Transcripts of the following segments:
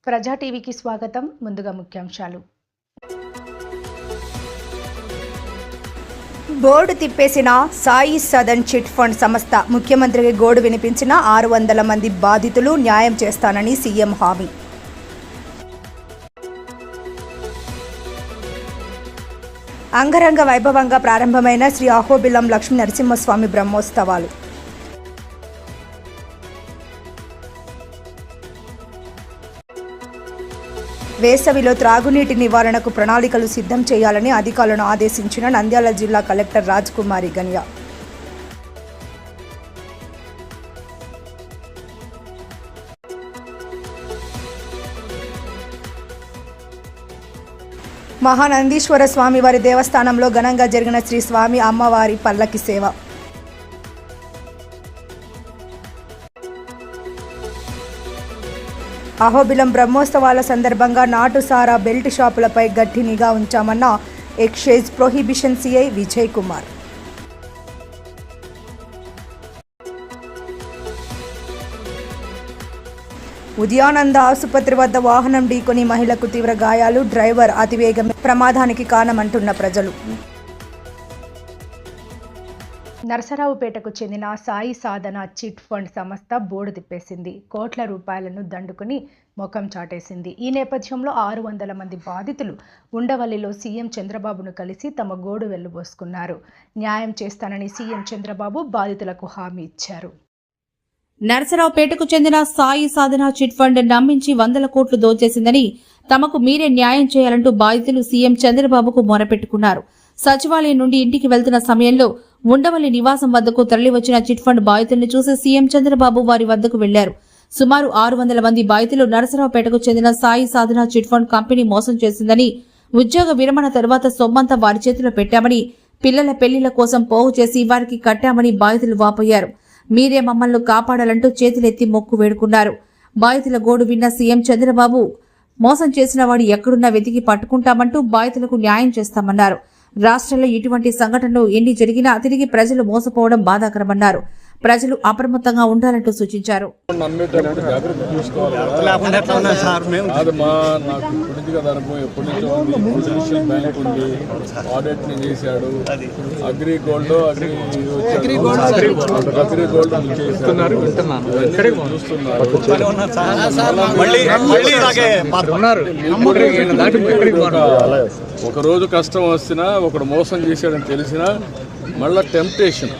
ప్రజా టీవీకి స్వాగతం. ముందుగా ముఖ్యాంశాలు. బోర్డు తిప్పేసిన సాయి సదన్ చిట్ ఫండ్ సంస్థ. ముఖ్యమంత్రికి గోడు వినిపించిన 600 మంది బాధితులు. న్యాయం చేస్తానని సీఎం హామీ. అంగరంగ వైభవంగా ప్రారంభమైన శ్రీ అహోబిలం లక్ష్మీ నరసింహస్వామి బ్రహ్మోత్సవాలు. వేసవిలో త్రాగునీటి నివారణకు ప్రణాళికలు సిద్ధం చేయాలని అధికారులను ఆదేశించిన నంద్యాల జిల్లా కలెక్టర్ రాజ్కుమారి గనియా. మహానందీశ్వర స్వామివారి దేవస్థానంలో ఘనంగా జరిగిన శ్రీ స్వామి అమ్మవారి పల్లకి సేవ. అహోబిలం బ్రహ్మోత్సవాల సందర్భంగా నాటుసారా బెల్ట్ షాపులపై గట్టి నిఘా ఉంచామన్న excise prohibition CI Vijay Kumar. Udayananda ఆసుపత్రి వద్ద వాహనం ఢీకొని మహిళకు తీవ్ర గాయాలు. డ్రైవర్ అతివేగమే ప్రమాదానికి కారణమంటున్న ప్రజలు. నరసరావుపేటకు చెందిన సాయి సాధన చిట్ ఫండ్ సంస్థ బోర్డు తిప్పేసింది. కోట్ల రూపాయలను దండుకుని ముఖం చాటేసింది. ఈ నేపథ్యంలో 600 మంది బాధితులు ఉండవల్లిలో సీఎం చంద్రబాబును కలిసి తమ గోడు వెళ్లబోసుకున్నారు. న్యాయం చేస్తానని సీఎం చంద్రబాబు బాధితులకు హామీ ఇచ్చారు. నరసరావుపేటకు చెందిన సాయి సాధన చిట్ ఫండ్ నమ్మించి 100 కోట్లు దోచేసిందని, తమకు మీరే న్యాయం చేయాలంటూ బాధితులు సీఎం చంద్రబాబుకు మొరపెట్టుకున్నారు. సచివాలయం నుండి ఇంటికి వెళ్తున్న సమయంలో ఉండవల్లి నివాసం వద్దకు తరలివచ్చిన చిట్ ఫండ్ బాధితుల్ని చూసి సీఎం చంద్రబాబు వారి వద్దకు వెళ్లారు. సుమారు 600 మంది బాధితులు నరసరావుపేటకు చెందిన సాయి సాధన చిట్ ఫండ్ కంపెనీ మోసం చేసిందని, ఉద్యోగ విరమణ తర్వాత సొమ్మంతా వారి చేతిలో పెట్టామని, పిల్లల పెళ్లిళ్ల కోసం పోగు చేసి వారికి కట్టామని బాధితులు వాపోయారు. మీరే మమ్మల్ని కాపాడాలంటూ చేతులెత్తి మొక్కు వేడుకున్నారు. బాధితుల గోడు విన్న సీఎం చంద్రబాబు మోసం చేసిన వాడు ఎక్కడున్నా వెతికి పట్టుకుంటామంటూ బాధితులకు న్యాయం చేస్తామన్నారు. రాష్ట్రంలో ఇటువంటి సంఘటనలు ఎన్ని జరిగినా తిరిగి ప్రజలు మోసపోవడం బాధాకరమన్నారు. ప్రజలు అప్రమత్తంగా ఉండాలంటూ సూచించారు. ఒక రోజు కష్టం వచ్చినా ఒకడు మోసం చేశాడని తెలిసినా మళ్ళా టెంప్టేషన్,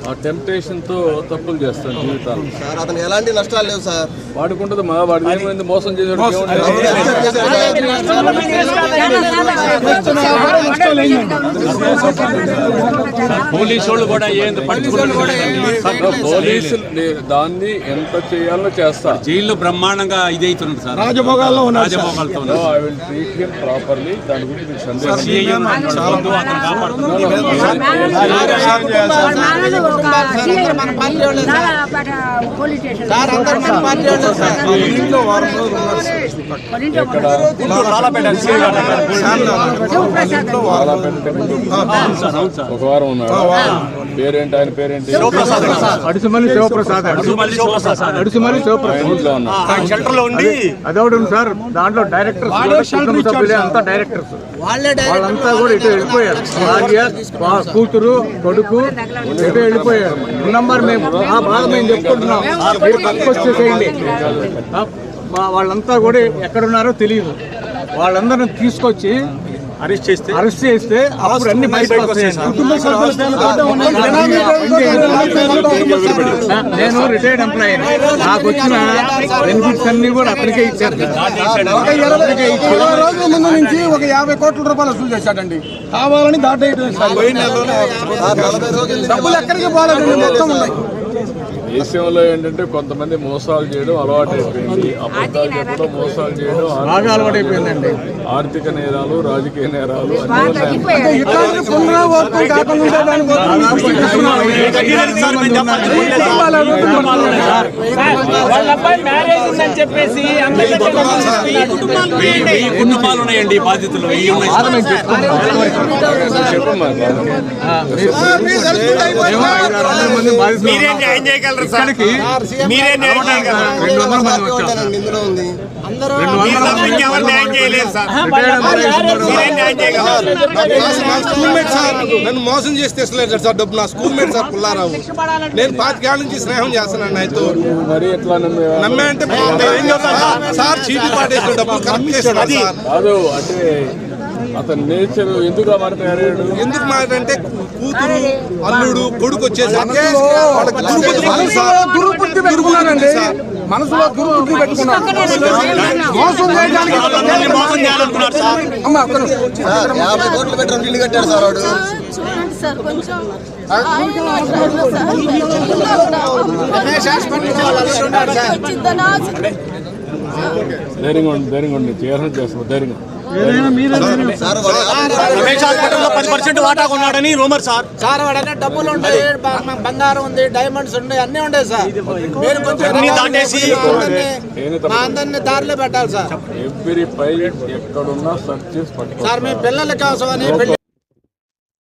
ఆ టెంప్టేషన్తో తప్పులు చేస్తాను జీవితాలు. సార్ అతను ఎలాంటి నష్టాలు లేవు సార్. వాడుకుంటుంది మా వాడికి ఏమైంది, మోసం చేసాడు. పోలీసులు కూడా పోలీసులు దాన్ని ఎంత చేయాలో చేస్తారు. జైల్లో బ్రహ్మాండంగా ఇది అవుతున్నారు సార్, రాజభోగాల్లో I will treat him properly. దాని గురించి మీకు సందేహం ఒక వారం ఉన్నాడు. పేరేంటి ఆయన? పేరేంటి? అడుసుమల్లి శివప్రసాద్. అదొకటి సార్. దాంట్లో డైరెక్టర్స్ అంతా డైరెక్టర్స్ వాళ్ళంతా కూడా ఇటు వెళ్ళిపోయారు. భార్య, కూతురు, కొడుకు ఇటు వెళ్ళిపోయారు. నంబర్ మేము ఆ బాగా మేము చెప్పుకుంటున్నాం, మీరు పక్కకు వచ్చేసేయండి. వాళ్ళంతా కూడా ఎక్కడున్నారో తెలియదు. వాళ్ళందరిని తీసుకొచ్చి అరెస్ట్ చేస్తే అప్పుడు అన్ని బయటకు వస్తాయండి. నేను రిటైర్డ్ ఎంప్లాయీ, నాకు వచ్చిన బెనిఫిట్స్ అన్ని కూడా అతనికే ఇచ్చారు. 20 రోజుల ముందు నుంచి ఒక 50 కోట్ల రూపాయలు వసూలు చేశాడండి. కావాలని దాటేయడం. డబ్బులు ఎక్కడికి పోలేదండి, మొత్తం ఉన్నాయి. దేశంలో ఏంటంటే కొంతమంది మోసాలు చేయడం అలవాటు అయిపోయింది. అబద్ధాలు చెప్పడం, మోసాలు చేయడం అలవాటు అయిపోయిందండి. ఆర్థిక నేరాలు, రాజకీయ నేరాలు కుటుంబాలు ఉన్నాయండి బాధితులు. చెప్పమ్మా. మంది బాధితులు మీరే ఉన్నాం. న్యాయం చేయగలరు సార్. ఇక్కడికి మీరే న్యాయం చేయగలరు. 200 మంది వచ్చారు. ఇందులో ఉంది. 200 మందికి ఎవరు న్యాయం చేయలేదు సార్. మీరే న్యాయం చేయగలరు. నా స్కూల్ మేట్ సార్ నన్ను మోసం చేసి తెచ్చలేదు సార్ డబ్బు. నా స్కూల్ మేట్ సార్ పుల్లారావు. నేను 5 ఏళ్ళ నుంచి స్నేహం చేస్తున్నాను ఆయనతో. మరి ఎట్లా నమ్మే అంటే సార్ చీటీ పాటేసిన డబ్బులు కరెక్ట్ చేస్తున్నాడు సార్. కాదు అంటే అతని నేచర్ ఎందుకు ఆ మాట తయారయ్యాడు? ఎందుకు మాట అంటే కూతురు అల్లుడు కొడుకు వచ్చేసరికి వాళ్ళకి దుర్బుద్ధి ఉంది సార్. దుర్బుద్ధి పెట్టుకున్నానండి, మనసులో దుర్బుద్ధి పెట్టుకున్నాను. మోసం చేయడానికి వాళ్ళని మోసం చేయాలనుకున్నారు సార్. అమ్మ ఒక్క నిమిషం. 50 కోట్లు పెట్టి ఇల్లు కట్టాడు సార్ వాడు. చూడండి సార్ కొంచెం ధైర్యంగా ఉండి చేయాలని చేస్తాం ధైర్యంగా. రమేష్ హాస్పిటల్లో 10% వాటా కొన్నాడని రూమర్ సార్. సార్ వాడనే డబ్బులు ఉంటాయి, బంగారం ఉంది, డైమండ్స్ ఉన్నాయి, అన్నీ ఉంటాయి సార్. మీరు కొంచెం అన్ని దాటేసి మా అందరినీ దారిలో పెట్టాలి సార్. ఎవ్రీ ఫైల్ ఎక్కడున్నా సెర్చ్ చేసి పట్టుకోవాలి సార్ మీ పిల్లల కోసమని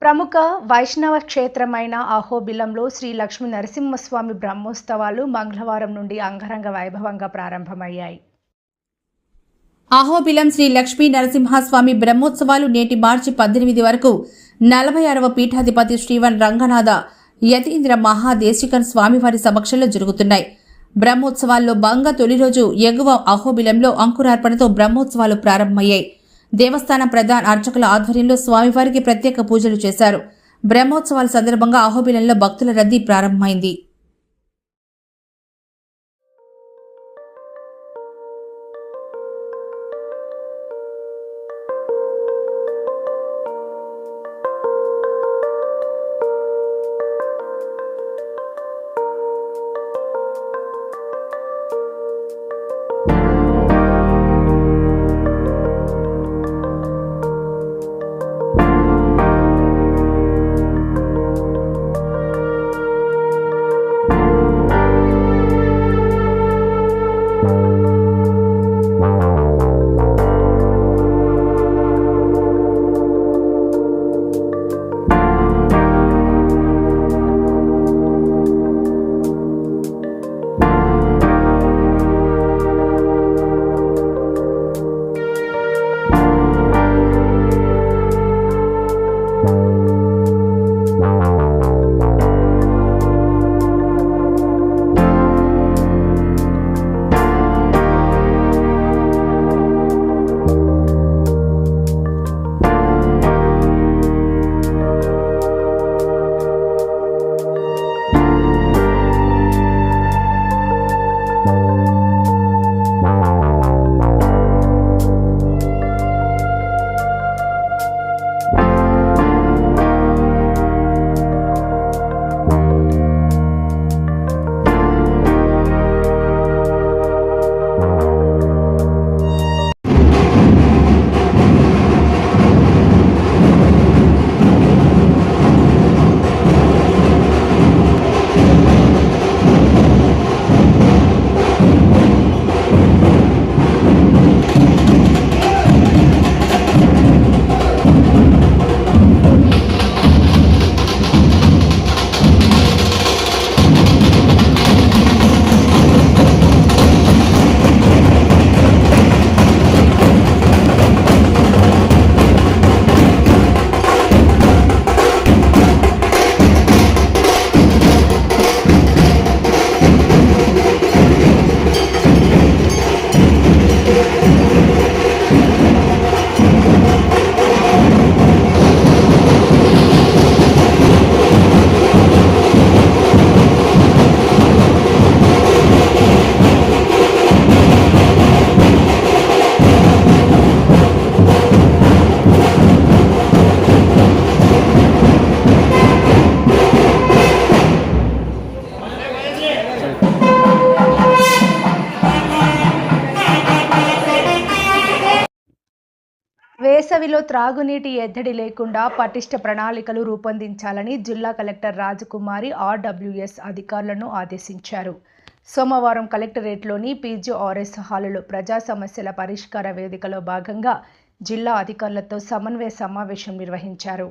ప్రముఖ వైష్ణవ క్షేత్రమైన అహోబిలంలో శ్రీ లక్ష్మీ నరసింహస్వామి బ్రహ్మోత్సవాలు మంగళవారం నుండి అంగరంగ వైభవంగా ప్రారంభమయ్యాయి. అహోబిలం శ్రీ లక్ష్మీ నరసింహస్వామి బ్రహ్మోత్సవాలు నేటి మార్చి 18 వరకు 46వ పీఠాధిపతి శ్రీవన్ రంగనాథ యతీంద్ర మహాదేశికన్ స్వామివారి సమక్షంలో జరుగుతున్నాయి. బ్రహ్మోత్సవాల్లో భాగంగా తొలి రోజు ఎగువ అహోబిలంలో అంకురార్పణతో బ్రహ్మోత్సవాలు ప్రారంభమయ్యాయి. దేవస్థానం ప్రధాన అర్చకుల ఆధ్వర్యంలో స్వామివారికి ప్రత్యేక పూజలు చేశారు. బ్రహ్మోత్సవాల సందర్భంగా అహోబిలంలో భక్తుల రద్దీ ప్రారంభమైంది. వేసవిలో త్రాగునీటి ఎద్దడి లేకుండా పటిష్ట ప్రణాళికలు రూపొందించాలని జిల్లా కలెక్టర్ రాజకుమారి ఆర్డబ్ల్యూఎస్ అధికారులను ఆదేశించారు. సోమవారం కలెక్టరేట్లోని పీజీఆర్ఎస్ హాలులో ప్రజా సమస్యల పరిష్కార వేదికలో భాగంగా జిల్లా అధికారులతో సమన్వయ సమావేశం నిర్వహించారు.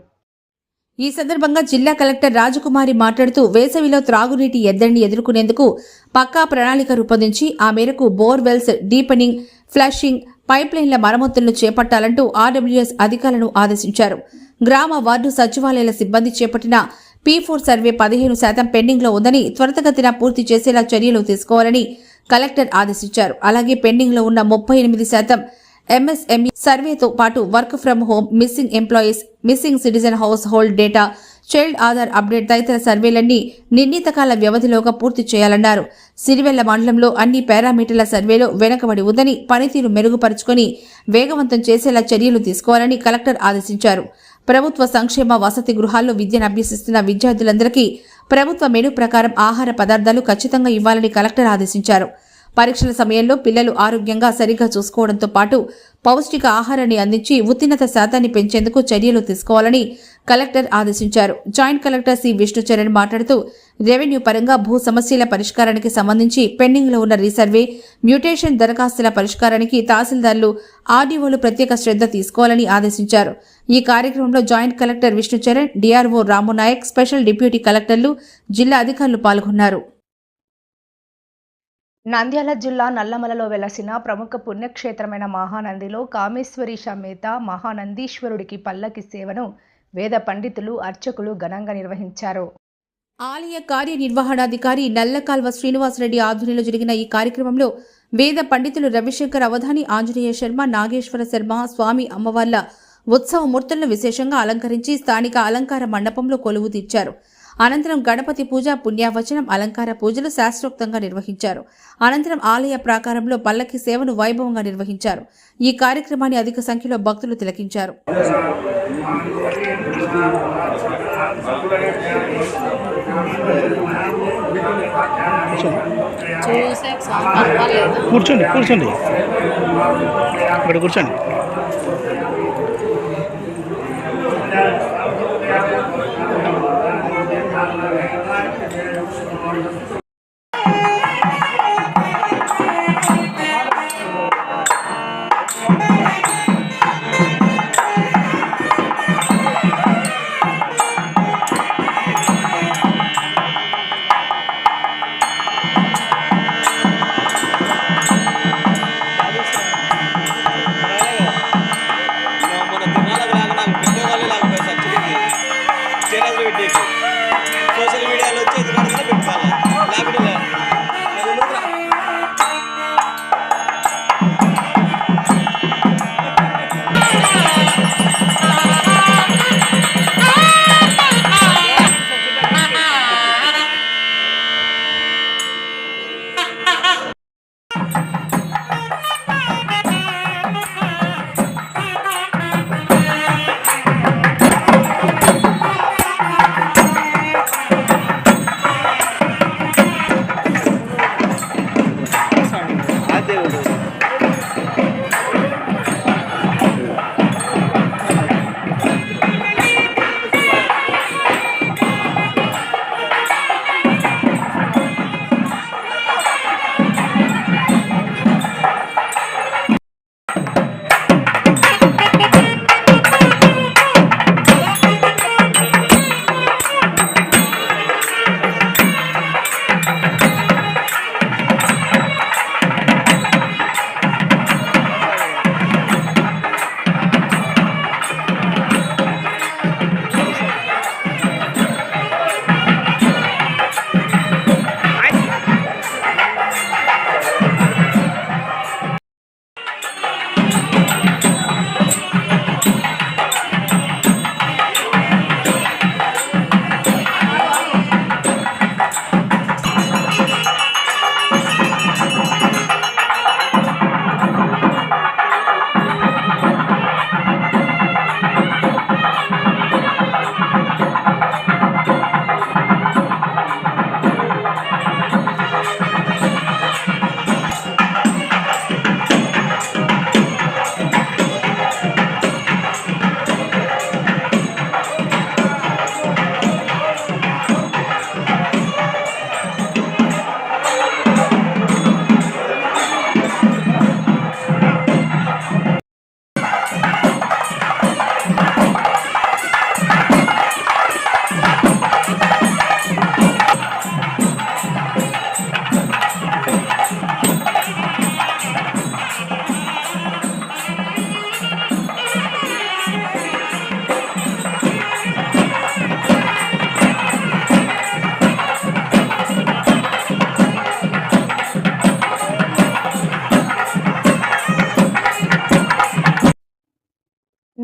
ఈ సందర్భంగా జిల్లా కలెక్టర్ రాజకుమారి మాట్లాడుతూ వేసవిలో త్రాగునీటి ఎద్దడిని ఎదుర్కొనేందుకు పక్కా ప్రణాళిక రూపొందించి ఆ మేరకు బోర్వెల్స్ డీపెనింగ్, ఫ్లషింగ్, పైప్లైన్ల మరమ్మతులను చేపట్టాలంటూ ఆర్డబ్ల్యూఎస్ అధికారులను ఆదేశించారు. గ్రామ వార్డు సచివాలయాల సిబ్బంది చేపట్టిన P4 సర్వే 15% పెండింగ్లో ఉందని త్వరితగతిన పూర్తి చేసేలా చర్యలు తీసుకోవాలని కలెక్టర్ ఆదేశించారు. అలాగే పెండింగ్లో ఉన్న 38% MSME సర్వేతో పాటు work from home, missing employees, missing citizen house hold data, child Aadhaar update తదితర సర్వేలన్నీ నిర్ణీత కాల వ్యవధిలోగా పూర్తి చేయాలన్నారు. సిరివెల్ల మండలంలో అన్ని పారామీటర్ల సర్వేలో వెనుకబడి ఉందని, పనితీరు మెరుగుపరుచుకొని వేగవంతం చేసేలా చర్యలు తీసుకోవాలని కలెక్టర్ ఆదేశించారు. ప్రభుత్వ సంక్షేమ వసతి గృహాల్లో విద్యను అభ్యసిస్తున్న విద్యార్థులందరికీ ప్రభుత్వ మెనూ ప్రకారం ఆహార పదార్థాలు ఖచ్చితంగా ఇవ్వాలని కలెక్టర్ ఆదేశించారు. పరీక్షల సమయంలో పిల్లలు ఆరోగ్యంగా సరిగ్గా చూసుకోవడంతో పాటు పౌష్టిక ఆహారాన్ని అందించి ఉత్తీర్ణత శాతాన్ని పెంచేందుకు చర్యలు తీసుకోవాలని కలెక్టర్ ఆదేశించారు. జాయింట్ కలెక్టర్ సి విష్ణుచరణ్ మాట్లాడుతూ రెవెన్యూ పరంగా భూ సమస్యల పరిష్కారానికి సంబంధించి పెండింగ్లో ఉన్న రీసర్వే, మ్యూటేషన్ దరఖాస్తుల పరిష్కారానికి తహసీల్దార్లు, ఆర్డీఓలు ప్రత్యేక శ్రద్ధ తీసుకోవాలని ఆదేశించారు. ఈ కార్యక్రమంలో joint collector Vishnu Charan, DRO Ramu Nayak, special deputy కలెక్టర్లు, జిల్లా అధికారులు పాల్గొన్నారు. నంద్యాల జిల్లా నల్లమలలో వెలసిన ప్రముఖ పుణ్యక్షేత్రమైన మహానందిలో కామేశ్వరి సమేత మహానందీశ్వరుడికి పల్లకి సేవను వేద పండితులు, అర్చకులు ఘనంగా నిర్వహించారు. ఆలయ కార్యనిర్వహణాధికారి నల్లకాల్వ శ్రీనివాసరెడ్డి ఆధ్వర్యంలో జరిగిన ఈ కార్యక్రమంలో వేద పండితులు రవిశంకర్ అవధాని, ఆంజనేయ శర్మ, నాగేశ్వర శర్మ స్వామి అమ్మవార్ల ఉత్సవ మూర్తులను విశేషంగా అలంకరించి స్థానిక అలంకార మండపంలో కొలువు తీర్చారు. అనంతరం గణపతి పూజ, పుణ్యావచనం, అలంకార పూజలు శాస్త్రోక్తంగా నిర్వహించారు. అనంతరం ఆలయ ప్రాకారంలో పల్లకి సేవను వైభవంగా నిర్వహించారు. ఈ కార్యక్రమాన్ని అధిక సంఖ్యలో భక్తులు తిలకించారు. కూర్చోండి కూర్చోండి ఇక్కడ కూర్చోండి. సోషల్ మీడియాలో వచ్చి ఎదురు పెట్టుకోవాలి.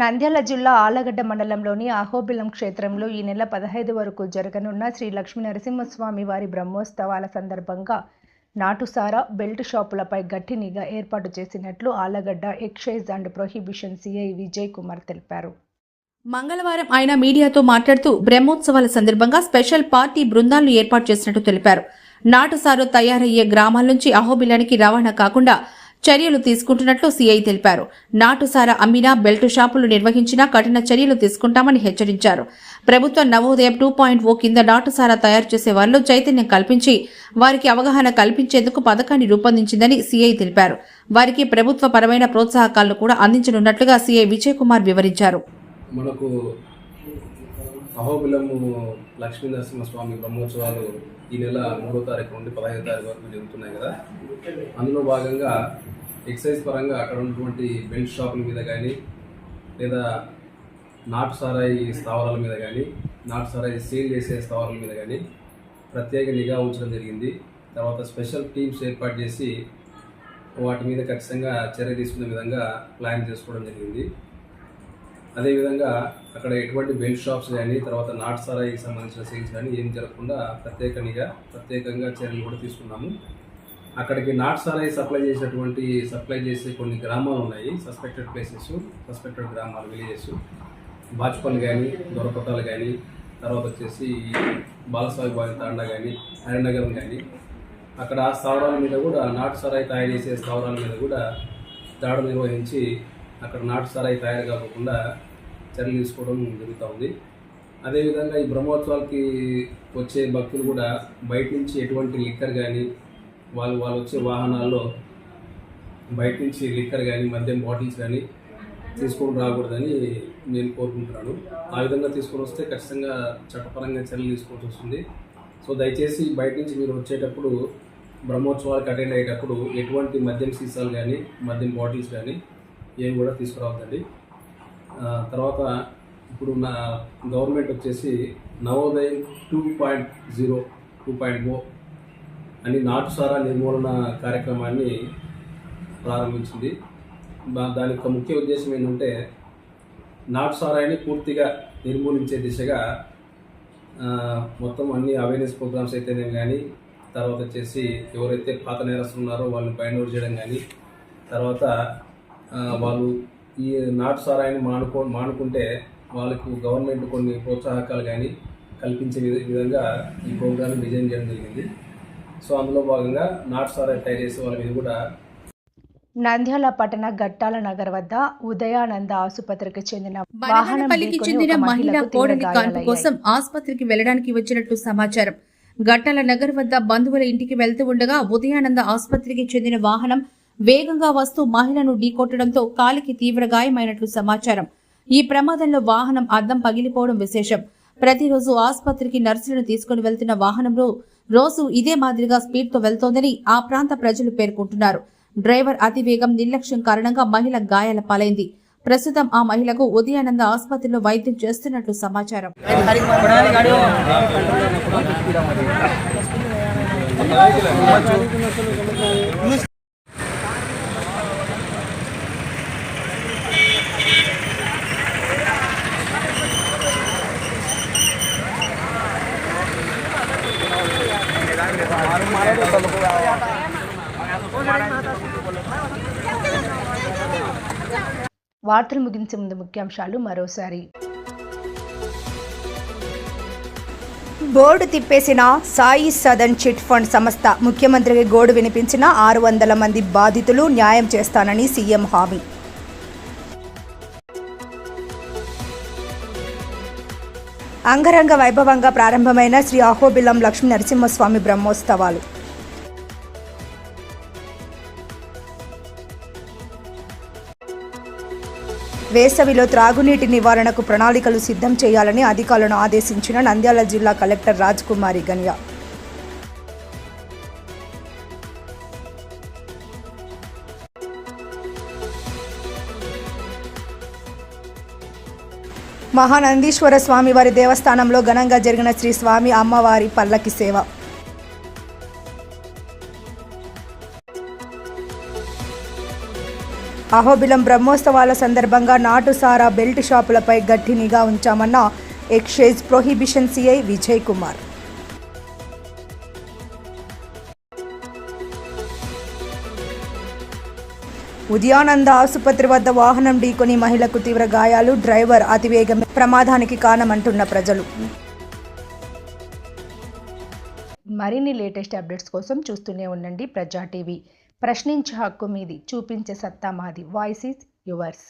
నంద్యాల జిల్లా ఆళ్లగడ్డ మండలంలోని అహోబిలం క్షేత్రంలో ఈ నెల 15 వరకు జరగనున్న శ్రీ లక్ష్మీ నరసింహస్వామి వారి బ్రహ్మోత్సవాల సందర్భంగా నాటుసారా బెల్ట్ షాపులపై గట్టి నిఘా ఏర్పాటు చేసినట్లు Allagadda excise and prohibition CI Vijay Kumar తెలిపారు. మంగళవారం ఆయన మీడియాతో మాట్లాడుతూ బ్రహ్మోత్సవాల సందర్భంగా స్పెషల్ పార్టీ బృందాలను ఏర్పాటు చేసినట్టు తెలిపారు. నాటుసారు తయారయ్యే గ్రామాల నుంచి అహోబిలానికి రవాణా కాకుండా చర్యలు తీసుకుంటున్నట్లు సీఐ తెలిపారు. నాటుసారా అమ్మినా, బెల్ట్ షాపులు నిర్వహించినా కఠిన చర్యలు తీసుకుంటామని హెచ్చరించారు. ప్రభుత్వ నవోదయం 2.0 కింద నాటుసారా తయారు చేసే వారిలో చైతన్యం కల్పించి వారికి అవగాహన కల్పించేందుకు పథకాన్ని రూపొందించిందని సీఐ తెలిపారు. వారికి ప్రభుత్వ పరమైన ప్రోత్సాహకాలను కూడా అందించనున్నట్లుగా సీఐ విజయ్ కుమార్ వివరించారు. మనకు అహోబిలము లక్ష్మీ నరసింహస్వామి బ్రహ్మోత్సవాలు ఈ నెల 3వ తారీఖు నుండి 15వ తారీఖు వరకు జరుగుతున్నాయి కదా. అందులో భాగంగా ఎక్సైజ్ పరంగా అక్కడ ఉన్నటువంటి బెల్ట్ షాపుల మీద కానీ లేదా నాటు సారాయి స్థావరాల మీద కానీ నాటు సారాయి సేల్ చేసే స్థావరాల మీద కానీ ప్రత్యేక నిఘా ఉంచడం జరిగింది. తర్వాత స్పెషల్ టీమ్స్ ఏర్పాటు చేసి వాటి మీద ఖచ్చితంగా చర్య తీసుకునే విధంగా ప్లాన్ చేసుకోవడం జరిగింది. అదేవిధంగా అక్కడ ఎటువంటి బెల్ట్ షాప్స్ కానీ తర్వాత నాటు సారాయికి సంబంధించిన సేల్స్ కానీ ఏం జరగకుండా ప్రత్యేకంగా చర్యలు కూడా తీసుకున్నాము. అక్కడికి నాటు సారాయి సప్లై చేసే కొన్ని గ్రామాలు ఉన్నాయి, సస్పెక్టెడ్ ప్లేసెస్, సస్పెక్టెడ్ గ్రామాలు, విలేజెస్, బాచుపల్లి కానీ, దొరకొట్టాలు కానీ, తర్వాత వచ్చేసి బాలసాగి బావి తాండా కానీ, హరినగరం కానీ, అక్కడ ఆ స్థావరాల మీద కూడా నాటు సారాయి తయారు చేసే స్థావరాల మీద కూడా దాడులు నిర్వహించి అక్కడ నాటు సారాయి తయారు కాకుండా చర్యలు తీసుకోవడం జరుగుతూ ఉంది. అదేవిధంగా ఈ బ్రహ్మోత్సవాలకి వచ్చే భక్తులు కూడా బయట నుంచి ఎటువంటి లిక్కర్ కానీ వాళ్ళు వచ్చే వాహనాల్లో బయట నుంచి లిక్కర్ కానీ మద్యం బాటిల్స్ కానీ తీసుకొని రాకూడదని నేను కోరుకుంటున్నాను. ఆ విధంగా తీసుకొని వస్తే ఖచ్చితంగా చట్టపరంగా చర్యలు తీసుకోవాల్సి వస్తుంది. సో దయచేసి బయట నుంచి మీరు వచ్చేటప్పుడు బ్రహ్మోత్సవాలకు అటెండ్ అయ్యేటప్పుడు ఎటువంటి మద్యం సీసాలు కానీ మద్యం బాటిల్స్ కానీ ఏం కూడా తీసుకురావద్దండి. తర్వాత ఇప్పుడు నా గవర్నమెంట్ వచ్చేసి నవోదయం 2.0 అని నాటుసారా నిర్మూలన కార్యక్రమాన్ని ప్రారంభించింది. దాని యొక్క ముఖ్య ఉద్దేశం ఏంటంటే నాటుసారాయిని పూర్తిగా నిర్మూలించే దిశగా మొత్తం అన్ని అవేర్నెస్ ప్రోగ్రామ్స్ అయితేనే కానీ, తర్వాత వచ్చేసి ఎవరైతే పాత నేరస్తులు ఉన్నారో వాళ్ళని బైండ్ అవుట్ చేయడం కానీ, తర్వాత వాళ్ళు ఈ నాటు సారాయిని మానుకుంటే వాళ్ళకు గవర్నమెంట్ కొన్ని ప్రోత్సాహకాలు కానీ కల్పించే విధంగా ఈ ప్రోగ్రామ్ని డిజైన్ చేయడం జరిగింది. సో అందులో భాగంగా నాటు సారాయి తయారు చేసే వాళ్ళ మీద కూడా నంద్యాల పట్టణ గట్టాల నగర్ వద్ద ఉదయానంద ఆసుపత్రికి చెందిన బనగానపల్లికి చెందిన మహిళ కోడలి కాన్పు కోసం ఆసుపత్రికి వెళ్లడానికి వచ్చినట్లు సమాచారం. గట్టాల నగర్ వద్ద బంధువుల ఇంటికి వెళ్తూ ఉండగా ఉదయానంద ఆసుపత్రికి చెందిన వాహనం వేగంగా వస్తూ మహిళను ఢీకొట్టడంతో కాలికి తీవ్ర గాయమైనట్లు సమాచారం. ఈ ప్రమాదంలో వాహనం అద్దం పగిలిపోవడం విశేషం. ప్రతిరోజు ఆసుపత్రికి నర్సులను తీసుకుని వెళ్తున్న వాహనంలో రోజు ఇదే మాదిరిగా స్పీడ్తో వెళ్తోందని ఆ ప్రాంత ప్రజలు పేర్కొంటున్నారు. డ్రైవర్ అతివేగం, నిర్లక్ష్యం కారణంగా మహిళ గాయాల పాలైంది. ప్రస్తుతం ఆ మహిళకు ఉదయానంద ఆసుపత్రిలో వైద్యం చేస్తున్నట్లు సమాచారం. వార్తలు ముగించే ముందు ముఖ్యాంశాలు మరోసారి. బోర్డు తిప్పేసిన సాయి సదన్ చిట్ ఫండ్ సంస్థ. ముఖ్యమంత్రికి గోడు వినిపించిన 600 మంది బాధితులు న్యాయం చేస్తానని సీఎం హామీ. అంగరంగ వైభవంగా ప్రారంభమైన శ్రీ అహోబిలం లక్ష్మీ నరసింహస్వామి బ్రహ్మోత్సవాలు. వేసవిలో త్రాగునీటి నివారణకు ప్రణాళికలు సిద్ధం చేయాలని అధికారులను ఆదేశించిన నంద్యాల జిల్లా కలెక్టర్ రాజ్కుమారి గనియా. మహానందీశ్వర స్వామివారి దేవస్థానంలో ఘనంగా జరిగిన శ్రీ స్వామి అమ్మవారి పల్లకి సేవ. అహోబిలం బ్రహ్మోత్సవాల సందర్భంగా నాటు సారా బెల్ట్ షాపులపై గట్టి నిఘా ఉంచామన్న excise prohibition CI Vijay Kumar. Udayananda ఆసుపత్రి వద్ద వాహనం ఢీకొని మహిళకు తీవ్ర గాయాలు, డ్రైవర్ అతివేగం ప్రమాదానికి కారణమంటున్న ప్రజలు. మరిన్ని లేటెస్ట్ అప్డేట్స్ కోసం చూస్తూనే ఉండండి ప్రజా టీవీ. ప్రశ్నించే హక్కు మీది, చూపించే సత్తా మాది. Voice is yours.